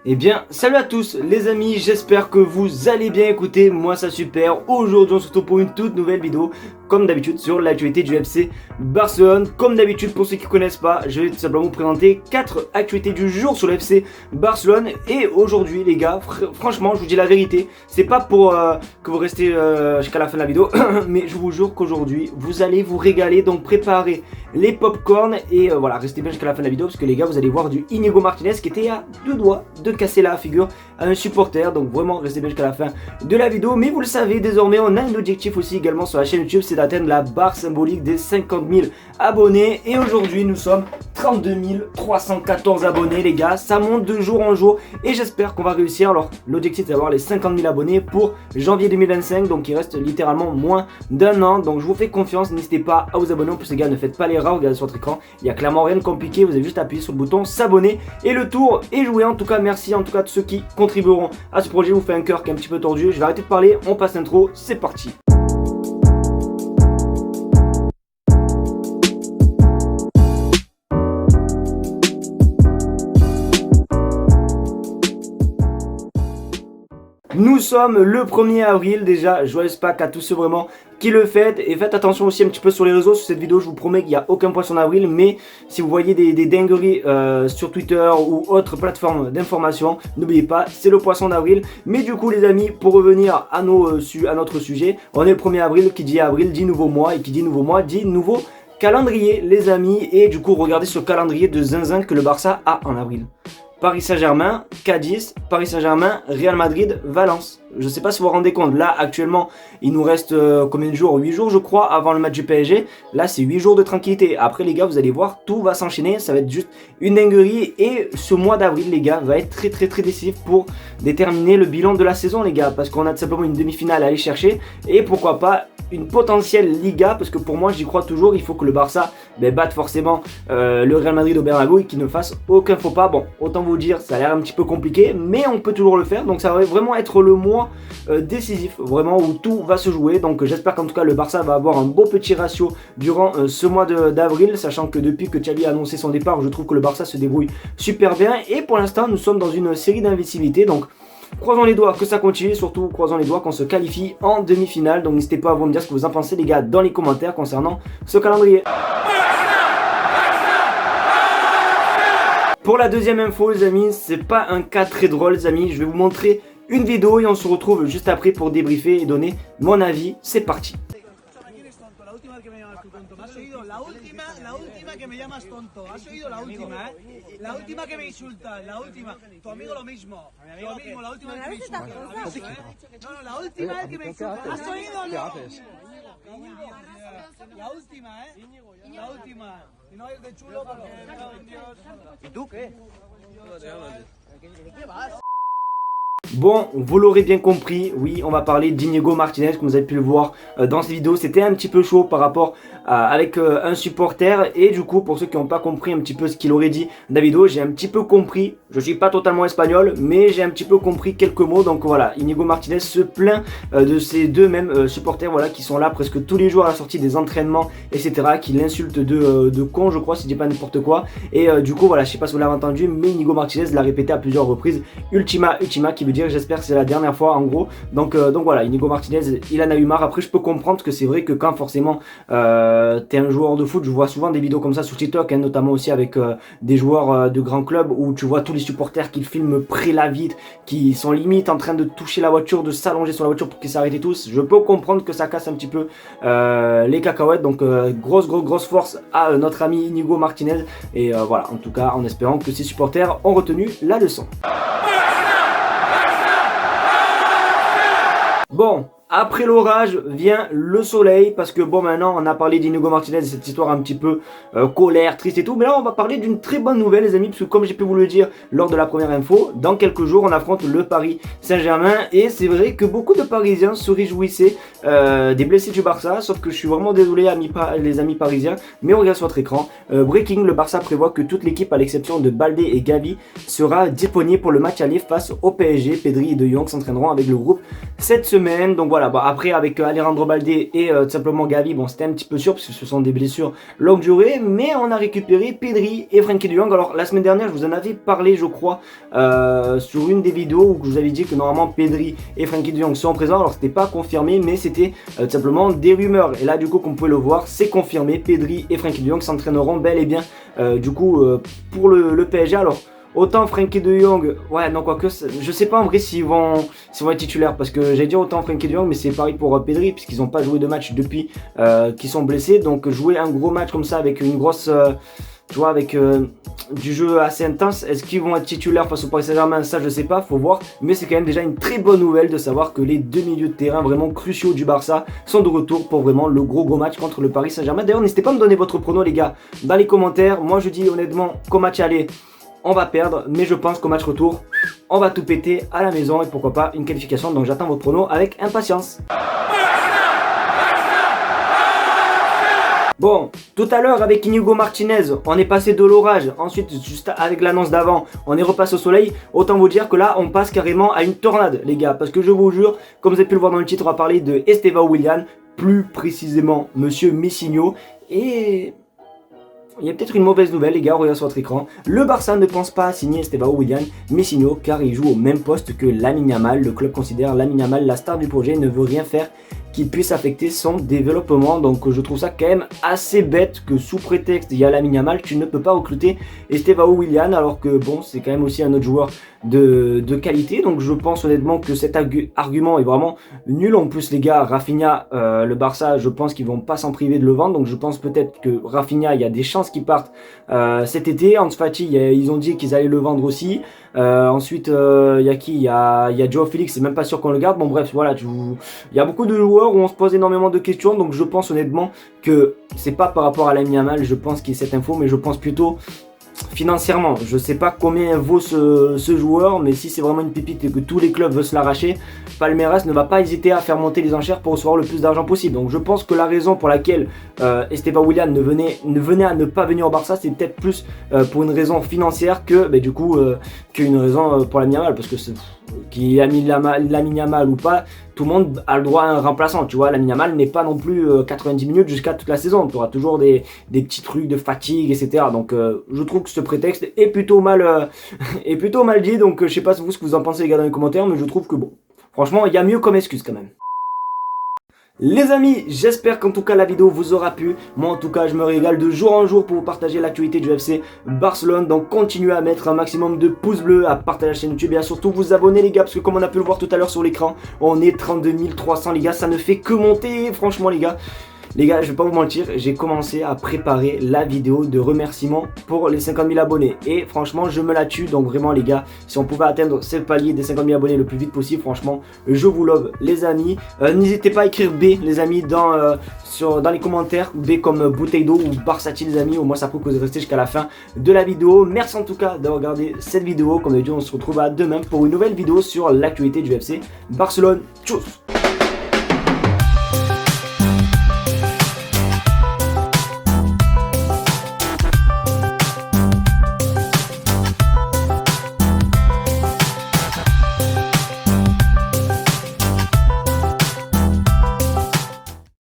Eh bien, salut à tous les amis, j'espère que vous allez bien. Écoutez, moi ça super. Aujourd'hui on se retrouve pour une toute nouvelle vidéo, comme d'habitude sur l'actualité du FC Barcelone. Comme d'habitude, pour ceux qui ne connaissent pas, je vais tout simplement vous présenter 4 actualités du jour sur le FC Barcelone. Et aujourd'hui les gars, franchement je vous dis la vérité, c'est pas pour que vous restez jusqu'à la fin de la vidéo, mais je vous jure qu'aujourd'hui vous allez vous régaler. Donc préparez les popcorn et voilà, restez bien jusqu'à la fin de la vidéo, parce que les gars vous allez voir du Inigo Martinez qui était à 2 doigts de casser la figure à un supporter. Donc vraiment restez bien jusqu'à la fin de la vidéo. Mais vous le savez, désormais on a un objectif aussi également sur la chaîne YouTube, c'est d'atteindre la barre symbolique des 50 000 abonnés. Et aujourd'hui nous sommes 32 314 abonnés les gars, ça monte de jour en jour et j'espère qu'on va réussir. Alors l'objectif c'est d'avoir les 50 000 abonnés pour janvier 2025, donc il reste littéralement moins d'un an. Donc je vous fais confiance, n'hésitez pas à vous abonner. En plus les gars, ne faites pas l'erreur, regardez sur votre écran, il n'y a clairement rien de compliqué, vous avez juste appuyé sur le bouton s'abonner et le tour est joué. En tout cas merci en tout cas de ceux qui contribueront à ce projet. Je vous fais un cœur qui est un petit peu tordu, je vais arrêter de parler, on passe l'intro, c'est parti. Nous sommes le 1er avril déjà, joyeux Pâques à tous ceux vraiment qui le fêtent. Et faites attention aussi un petit peu sur les réseaux, sur cette vidéo je vous promets qu'il n'y a aucun poisson d'avril. Mais si vous voyez des dingueries sur Twitter ou autres plateformes d'information, n'oubliez pas, c'est le poisson d'avril. Mais du coup les amis, pour revenir à notre sujet, on est le 1er avril, qui dit avril dit nouveau mois, et qui dit nouveau mois dit nouveau calendrier les amis. Et du coup regardez ce calendrier de zinzin que le Barça a en avril. Paris Saint-Germain, Cadiz, Paris Saint-Germain, Real Madrid, Valence. Je ne sais pas si vous vous rendez compte, là actuellement il nous reste combien de jours? 8 jours je crois avant le match du PSG. Là c'est 8 jours de tranquillité. Après les gars vous allez voir, tout va s'enchaîner, ça va être juste une dinguerie. Et ce mois d'avril les gars va être très décisif pour déterminer le bilan de la saison les gars. Parce qu'on a tout simplement une demi-finale à aller chercher. Et pourquoi pas une potentielle Liga, parce que pour moi j'y crois toujours. Il faut que le Barça batte forcément le Real Madrid au Bernabéu et qu'il ne fasse aucun faux pas. Bon, autant vous dire, ça a l'air un petit peu compliqué, mais on peut toujours le faire. Donc ça va vraiment être le mois décisif, vraiment où tout va se jouer. Donc j'espère qu'en tout cas le Barça va avoir un beau petit ratio durant ce mois d'avril, sachant que depuis que Xavi a annoncé son départ, je trouve que le Barça se débrouille super bien. Et pour l'instant nous sommes dans une série d'invincibilité, donc croisons les doigts que ça continue, surtout croisons les doigts qu'on se qualifie en demi-finale. Donc n'hésitez pas à vous me dire ce que vous en pensez les gars dans les commentaires concernant ce calendrier. Pour la deuxième info les amis, c'est pas un cas très drôle les amis, je vais vous montrer une vidéo et on se retrouve juste après pour débriefer et donner mon avis. C'est parti. La última que me llamas tonto, has oído la última, ¿eh? La última que me insultas, la última. Tu amigo lo mismo, lo mismo, la última vez que me insultas. No, la última vez que me insultas. ¿Has oído o no? La última, ¿eh? La última. Y no es de chulo porque... ¿Y tú qué? ¿De qué vas? Bon, vous l'aurez bien compris, oui, on va parler d'Inigo Martinez, comme vous avez pu le voir dans cette vidéo. C'était un petit peu chaud par rapport avec un supporter. Et du coup, pour ceux qui n'ont pas compris un petit peu ce qu'il aurait dit dans la vidéo, j'ai un petit peu compris. Je suis pas totalement espagnol, mais j'ai un petit peu compris quelques mots. Donc voilà, Inigo Martinez se plaint de ces deux mêmes supporters, voilà, qui sont là presque tous les jours à la sortie des entraînements, etc. Qui l'insultent de con, je crois, si je dis pas n'importe quoi. Et du coup, voilà, je sais pas si vous l'avez entendu, mais Inigo Martinez l'a répété à plusieurs reprises. Ultima, qui veut dire j'espère que c'est la dernière fois en gros. Donc voilà, Inigo Martinez il en a eu marre. Après je peux comprendre que c'est vrai que quand forcément t'es un joueur de foot, je vois souvent des vidéos comme ça sur TikTok, hein, notamment aussi avec des joueurs de grands clubs où tu vois tous les supporters qui filment près la vitre, qui sont limite en train de toucher la voiture, de s'allonger sur la voiture pour qu'ils s'arrêtent tous. Je peux comprendre que ça casse un petit peu les cacahuètes. Donc grosse force à notre ami Inigo Martinez. Et voilà, en tout cas en espérant que ses supporters ont retenu la leçon. Bon, après l'orage vient le soleil, parce que bon, maintenant on a parlé d'Inigo Martinez, cette histoire un petit peu colère, triste et tout, mais là on va parler d'une très bonne nouvelle les amis, parce que comme j'ai pu vous le dire lors de la première info, dans quelques jours on affronte le Paris Saint-Germain. Et c'est vrai que beaucoup de Parisiens se réjouissaient des blessés du Barça, sauf que je suis vraiment désolé les amis parisiens, mais on regarde sur votre écran, breaking, le Barça prévoit que toute l'équipe à l'exception de Baldé et Gavi sera disponible pour le match aller face au PSG. Pedri et De Jong s'entraîneront avec le groupe cette semaine. Donc voilà, voilà, bon, après avec Alejandro Baldé et tout simplement Gavi, bon c'était un petit peu sûr parce que ce sont des blessures longue durée, mais on a récupéré Pedri et Frenkie de Jong. Alors la semaine dernière je vous en avais parlé je crois sur une des vidéos où je vous avais dit que normalement Pedri et Frenkie de Jong sont présents. Alors c'était pas confirmé mais c'était tout simplement des rumeurs, et là du coup comme vous pouvez le voir c'est confirmé, Pedri et Frenkie de Jong s'entraîneront bel et bien du coup pour le PSG. Alors autant Frenkie de Jong, ouais non quoique, je sais pas en vrai s'ils vont être titulaires, parce que j'allais dire autant Frenkie de Jong, mais c'est pareil pour Pedri, puisqu'ils n'ont pas joué de match depuis qu'ils sont blessés, donc jouer un gros match comme ça avec une grosse, tu vois, avec du jeu assez intense, est-ce qu'ils vont être titulaires face au Paris Saint-Germain? Ça je sais pas, faut voir, mais c'est quand même déjà une très bonne nouvelle de savoir que les deux milieux de terrain vraiment cruciaux du Barça sont de retour pour vraiment le gros match contre le Paris Saint-Germain. D'ailleurs n'hésitez pas à me donner votre prono les gars dans les commentaires. Moi je dis honnêtement qu'au match aller on va perdre, mais je pense qu'au match retour, on va tout péter à la maison et pourquoi pas une qualification. Donc j'attends vos pronos avec impatience. Bon, tout à l'heure avec Inigo Martinez, on est passé de l'orage. Ensuite, juste avec l'annonce d'avant, on est repassé au soleil. Autant vous dire que là, on passe carrément à une tornade, les gars. Parce que je vous jure, comme vous avez pu le voir dans le titre, on va parler de Estevão Willian, plus précisément Monsieur Messinho. Et il y a peut-être une mauvaise nouvelle les gars, regardez sur votre écran. Le Barça ne pense pas à signer Estevão Willian Messinho car il joue au même poste que Lamine Yamal. Le club considère Lamine Yamal la star du projet, ne veut rien faire qui puisse affecter son développement. Donc je trouve ça quand même assez bête que sous prétexte il y a Lamine Yamal, tu ne peux pas recruter Estevão Willian, alors que bon c'est quand même aussi un autre joueur de qualité. Donc je pense honnêtement que cet argument est vraiment nul. En plus les gars, Rafinha, le Barça, je pense qu'ils vont pas s'en priver de le vendre. Donc je pense peut-être que Rafinha, il y a des chances qu'il parte cet été. Ansu Fati, ils ont dit qu'ils allaient le vendre aussi. Ensuite il y a qui, il y a Joao Félix, c'est même pas sûr qu'on le garde. Bon bref voilà, il y a beaucoup de joueurs où on se pose énormément de questions. Donc je pense honnêtement que c'est pas par rapport à Lamine Yamal, je pense qu'il y a cette info, mais je pense plutôt financièrement. Je sais pas combien vaut ce joueur, mais si c'est vraiment une pépite et que tous les clubs veulent se l'arracher, Palmeiras ne va pas hésiter à faire monter les enchères pour recevoir le plus d'argent possible. Donc je pense que la raison pour laquelle Estevão Willian ne venait à ne pas venir au Barça, c'est peut-être plus pour une raison financière que du coup qu'une raison pour Lamine Yamal, parce que qu'il y a mis Lamine Yamal ou pas, tout le monde a le droit à un remplaçant, tu vois. Lamine Yamal n'est pas non plus 90 minutes jusqu'à toute la saison, tu auras toujours des petits trucs de fatigue, etc. Donc je trouve que ce prétexte est plutôt mal dit. Donc je sais pas vous ce que vous en pensez les gars dans les commentaires, mais je trouve que bon, franchement il y a mieux comme excuse quand même. Les amis, j'espère qu'en tout cas la vidéo vous aura plu. Moi en tout cas je me régale de jour en jour pour vous partager l'actualité du FC Barcelone. Donc continuez à mettre un maximum de pouces bleus, à partager la chaîne YouTube et à surtout vous abonner les gars, parce que comme on a pu le voir tout à l'heure sur l'écran, on est 32 300 les gars, ça ne fait que monter franchement les gars. Les gars, je vais pas vous mentir, j'ai commencé à préparer la vidéo de remerciement pour les 50 000 abonnés. Et franchement, je me la tue. Donc vraiment les gars, si on pouvait atteindre ce palier des 50 000 abonnés le plus vite possible, franchement, je vous love les amis. N'hésitez pas à écrire B les amis dans les commentaires. B comme bouteille d'eau ou Barsati les amis. Au moins ça prouve que vous restez jusqu'à la fin de la vidéo. Merci en tout cas d'avoir regardé cette vidéo. Comme d'habitude, on se retrouve à demain pour une nouvelle vidéo sur l'actualité du FC Barcelone. Tchuss!